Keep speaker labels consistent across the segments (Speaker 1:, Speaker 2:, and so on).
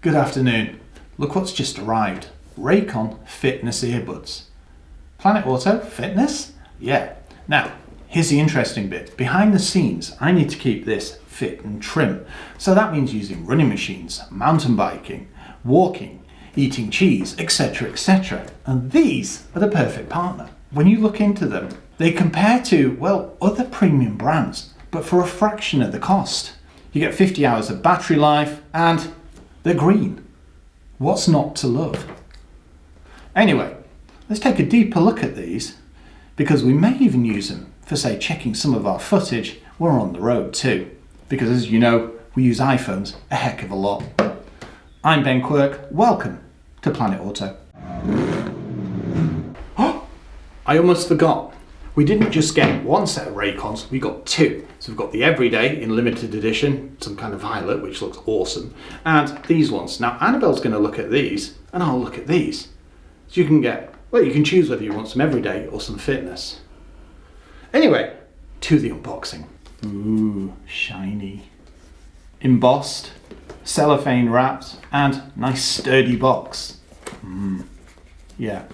Speaker 1: Good afternoon. Look what's just arrived. Raycon Fitness Earbuds. Planetauto Fitness? Yeah. Now, here's the interesting bit. Behind the scenes, I need to keep this fit and trim. So that means using running machines, mountain biking, walking, eating cheese, etc, etc. And these are the perfect partner. When you look into them, they compare to, well, other premium brands, but for a fraction of the cost. You get 50 hours of battery life and they're green. What's not to love? Anyway, let's take a deeper look at these because we may even use them for, say, checking some of our footage when we're on the road too. Because as you know, we use iPhones a heck of a lot. I'm Ben Quirk. Welcome to Planetauto. Oh, I almost forgot. We didn't just get one set of Raycons, we got two. So we've got the Everyday in limited edition, some kind of violet, which looks awesome, and these ones. Now Annabelle's going to look at these, and I'll look at these. So you can get, well, you can choose whether you want some Everyday or some Fitness. Anyway, to the unboxing. Ooh, shiny. Embossed, cellophane wrapped, and nice sturdy box. Yeah.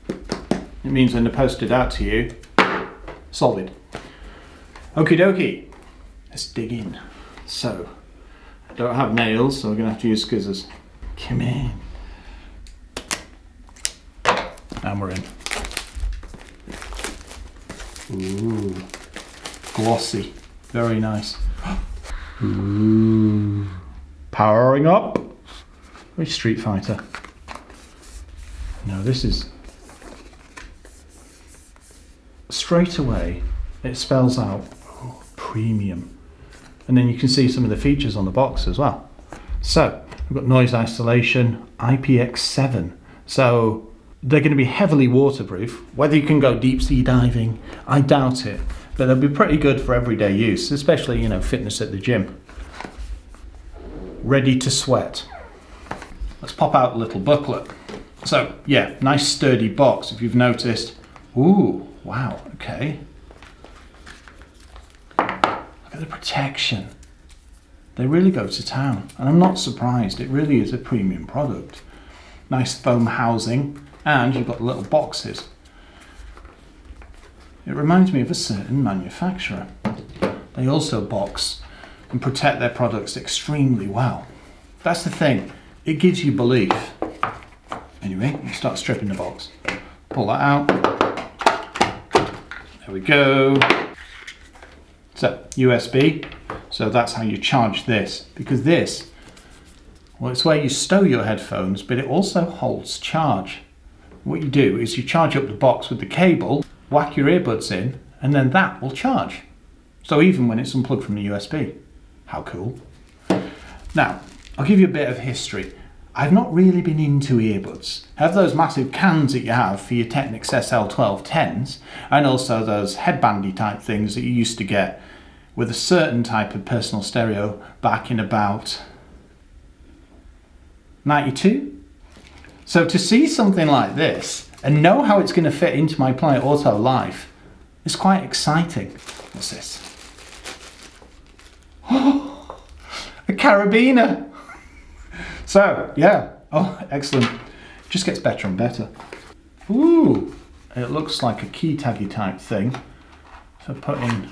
Speaker 1: It means when they're posted out to you, solid. Okie dokie, let's dig in. So, I don't have nails, so we're gonna have to use scissors. Come in. And we're in. Ooh, glossy, very nice. Ooh, powering up. Very Street Fighter. No, this is straight away. It spells out premium, and then you can see some of the features on the box as well. So we've got noise isolation, IPX7, so they're going to be heavily waterproof. Whether you can go deep sea diving, I doubt it, but they'll be pretty good for everyday use, especially, you know, fitness at the gym. Ready to sweat. Let's pop out a little booklet. So yeah, nice sturdy box if you've noticed. Ooh, wow, okay. Look at the protection. They really go to town, and I'm not surprised. It really is a premium product. Nice foam housing, and you've got little boxes. It reminds me of a certain manufacturer. They also box and protect their products extremely well. That's the thing, it gives you belief. Anyway, you start stripping the box. Pull that out. There we go. So, USB. So that's how you charge this. Because this, well, it's where you stow your headphones, but it also holds charge. What you do is you charge up the box with the cable, whack your earbuds in, and then that will charge. So even when it's unplugged from the USB. How cool. Now, I'll give you a bit of history. I've not really been into earbuds. I have those massive cans that you have for your Technics SL1210s, and also those headbandy type things that you used to get with a certain type of personal stereo back in about 92. So to see something like this and know how it's going to fit into my Planetauto life is quite exciting. What's this? Oh, a carabiner. So, yeah, oh, excellent. It just gets better and better. Ooh, it looks like a key taggy type thing for putting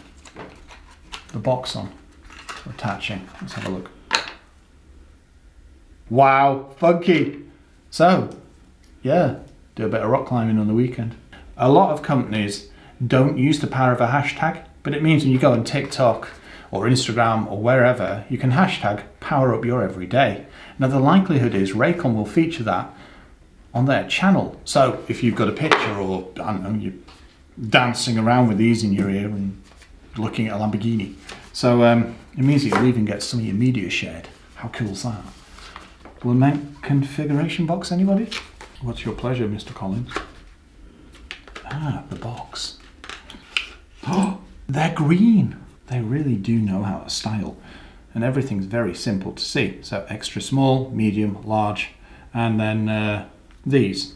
Speaker 1: the box on, for attaching. Let's have a look. Wow, funky. So, yeah, do a bit of rock climbing on the weekend. A lot of companies don't use the power of a hashtag, but it means when you go on TikTok or Instagram or wherever, you can hashtag power up your everyday. Now the likelihood is Raycon will feature that on their channel. So if you've got a picture or, I don't know, you're dancing around with these in your ear and looking at a Lamborghini. So it means that you'll even get some of your media shared. How cool is that? Lament configuration box, anybody? What's your pleasure, Mr. Collins? Ah, the box. Oh, they're green. They really do know how to style. And everything's very simple to see. So extra small, medium, large, and then these,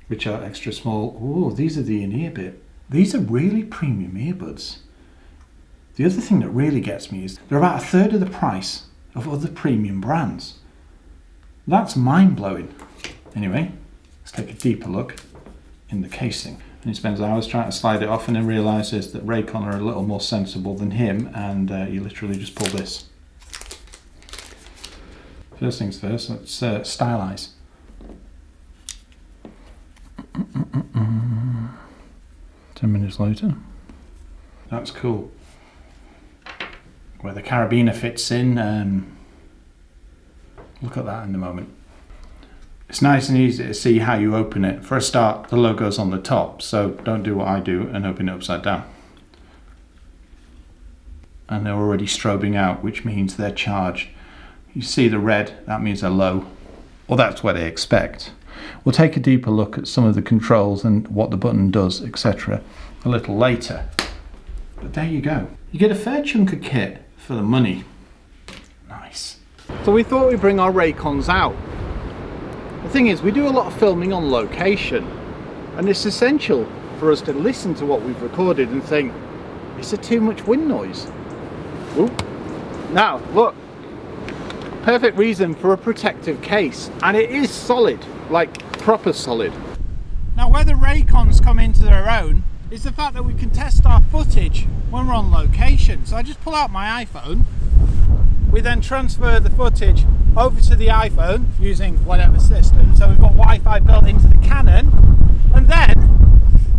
Speaker 1: which are extra small. Oh, these are the in-ear bit. These are really premium earbuds. The other thing that really gets me is they're about a third of the price of other premium brands. That's mind-blowing. Anyway, let's take a deeper look in the casing. And he spends hours trying to slide it off and then realises that Raycon are a little more sensible than him, and you literally just pull this. First things first, let's stylize. 10 minutes later. That's cool. Where the carabiner fits in, look at that in a moment. It's nice and easy to see how you open it. For a start, the logo's on the top, so don't do what I do and open it upside down. And they're already strobing out, which means they're charged. You see the red, that means they're low. Well, that's what they expect. We'll take a deeper look at some of the controls and what the button does, etc. a little later. But there you go. You get a fair chunk of kit for the money. Nice. So we thought we'd bring our Raycons out. The thing is, we do a lot of filming on location, and it's essential for us to listen to what we've recorded and think, is there too much wind noise? Ooh. Now, look. Perfect reason for a protective case, and it is solid, like proper solid. Now where the Raycons come into their own is the fact that we can test our footage when we're on location. So I just pull out my iPhone, we then transfer the footage over to the iPhone using whatever system. So we've got Wi-Fi built into the Canon, and then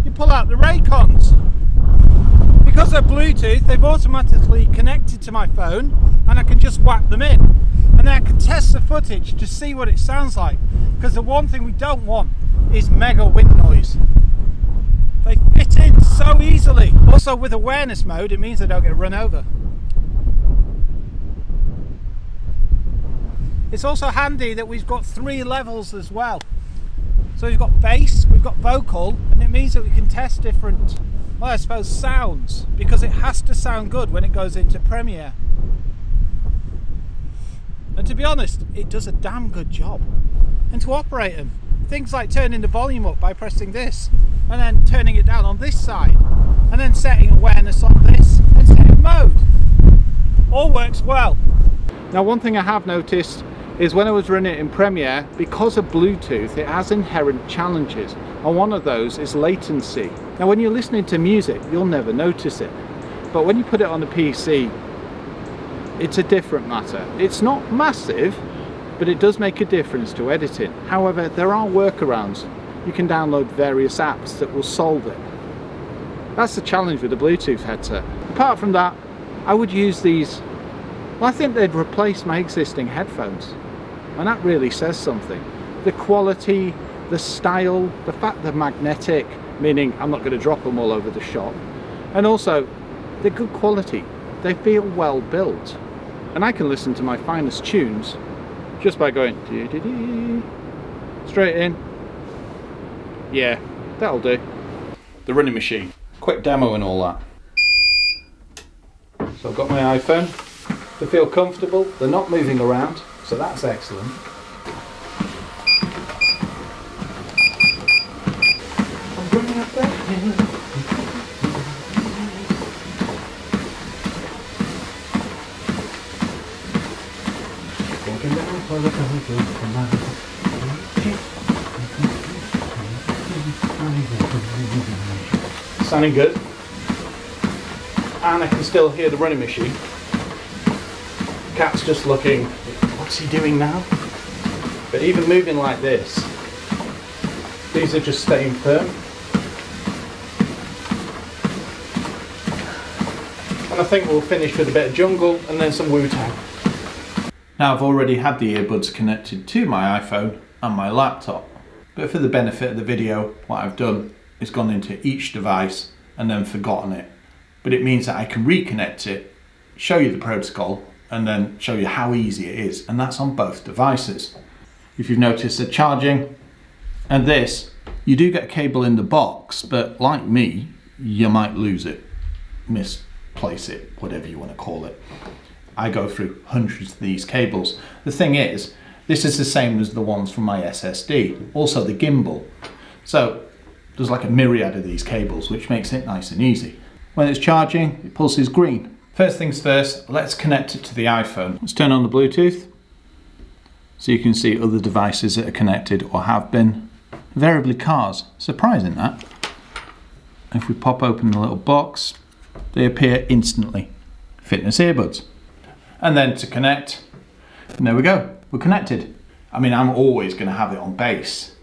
Speaker 1: you pull out the Raycons. Because they're Bluetooth, they've automatically connected to my phone, and I can just whack them in. And then I can test the footage to see what it sounds like. Because the one thing we don't want is mega wind noise. They fit in so easily. Also with awareness mode, it means they don't get run over. It's also handy that we've got 3 levels as well. So we've got bass, we've got vocal, and it means that we can test different, well, I suppose, sounds, because it has to sound good when it goes into Premiere. And to be honest, it does a damn good job. And to operate them, things like turning the volume up by pressing this, and then turning it down on this side, and then setting awareness on this, and setting mode. All works well. Now one thing I have noticed is when I was running it in Premiere, because of Bluetooth, it has inherent challenges. And one of those is latency. Now when you're listening to music, you'll never notice it. But when you put it on the PC, it's a different matter. It's not massive, but it does make a difference to editing. However, there are workarounds. You can download various apps that will solve it. That's the challenge with the Bluetooth headset. Apart from that, I would use these. Well, I think they'd replace my existing headphones. And that really says something. The quality, the style, the fact they're magnetic, meaning I'm not going to drop them all over the shop. And also, they're good quality. They feel well built. And I can listen to my finest tunes just by going dee-dee-dee, straight in. Yeah, that'll do. The running machine. Quick demo and all that. So I've got my iPhone. They feel comfortable. They're not moving around, so that's excellent. I'm running up that hill. Sounding good, and I can still hear the running machine. Cat's just looking, what's he doing now? But even moving like this, these are just staying firm. And I think we'll finish with a bit of jungle and then some Wu-Tang. Now I've already had the earbuds connected to my iPhone and my laptop, but for the benefit of the video, what I've done is gone into each device and then forgotten it. But it means that I can reconnect it, show you the protocol, and then show you how easy it is, and that's on both devices. If you've noticed the charging and this, you do get a cable in the box, but like me, you might lose it, misplace it, whatever you want to call it. I go through hundreds of these cables. The thing is, this is the same as the ones from my SSD, also the gimbal. So there's like a myriad of these cables, which makes it nice and easy. When it's charging, it pulses green. First things first, let's connect it to the iPhone. Let's turn on the Bluetooth. So you can see other devices that are connected or have been. Invariably cars. Surprising that. If we pop open the little box, they appear instantly. Fitness earbuds. And then to connect, and there we go. We're connected. I mean, I'm always going to have it on base.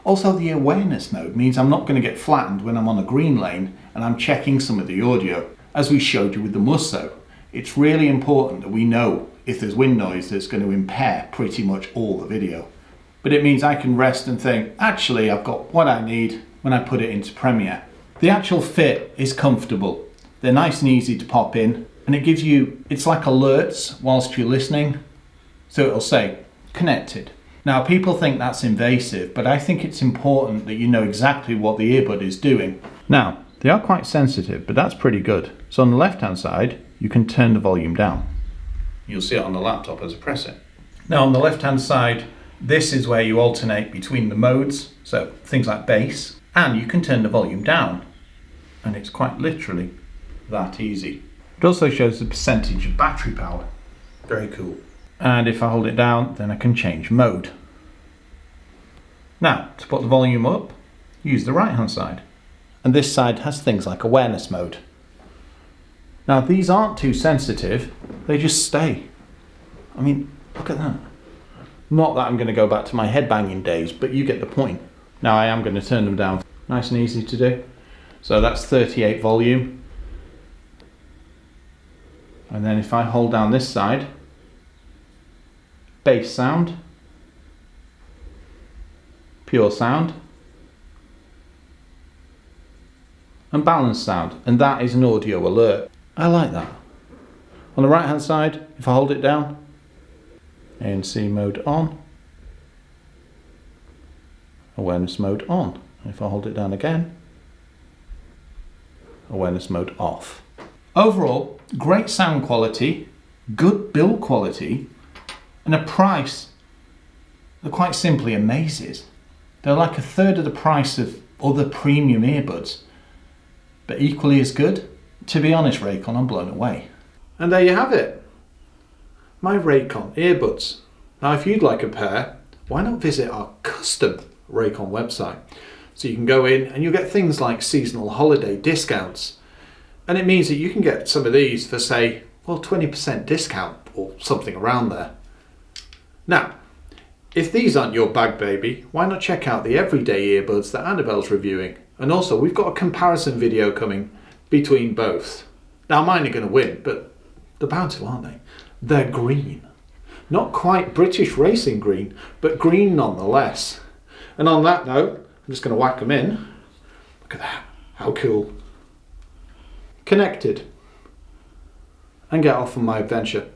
Speaker 1: Also, the awareness mode means I'm not going to get flattened when I'm on a green lane and I'm checking some of the audio. As we showed you with the Musso, it's really important that we know if there's wind noise that's going to impair pretty much all the video. But it means I can rest and think, actually, I've got what I need when I put it into Premiere. The actual fit is comfortable. They're nice and easy to pop in, and it gives you, it's like alerts whilst you're listening. So it'll say, connected. Now, people think that's invasive, but I think it's important that you know exactly what the earbud is doing. Now, they are quite sensitive, but that's pretty good. So on the left-hand side, you can turn the volume down. You'll see it on the laptop as I press it. Now, on the left-hand side, this is where you alternate between the modes, so things like bass, and you can turn the volume down. And it's quite literally that easy. It also shows the percentage of battery power. Very cool. And if I hold it down, then I can change mode. Now, to put the volume up, use the right-hand side. And this side has things like awareness mode. Now, these aren't too sensitive, they just stay. I mean, look at that. Not that I'm going to go back to my headbanging days, but you get the point. Now, I am going to turn them down. Nice and easy to do. So that's 38 volume. And then if I hold down this side, bass sound, pure sound, and balance sound, and that is an audio alert. I like that. On the right hand side, if I hold it down, ANC mode on, awareness mode on. If I hold it down again, awareness mode off. Overall, great sound quality, good build quality, and a price that quite simply amazes. They're like a third of the price of other premium earbuds, but equally as good. To be honest, Raycon, I'm blown away. And there you have it. My Raycon earbuds. Now, if you'd like a pair, why not visit our custom Raycon website? So you can go in and you'll get things like seasonal holiday discounts. And it means that you can get some of these for, say, well, 20% discount or something around there. Now, if these aren't your bag, baby, why not check out the everyday earbuds that Annabelle's reviewing? And also, we've got a comparison video coming between both. Now, mine are going to win, but they're bound to, aren't they? They're green. Not quite British racing green, but green nonetheless. And on that note, I'm just going to whack them in. Look at that. How cool. Connected. And get off on my adventure.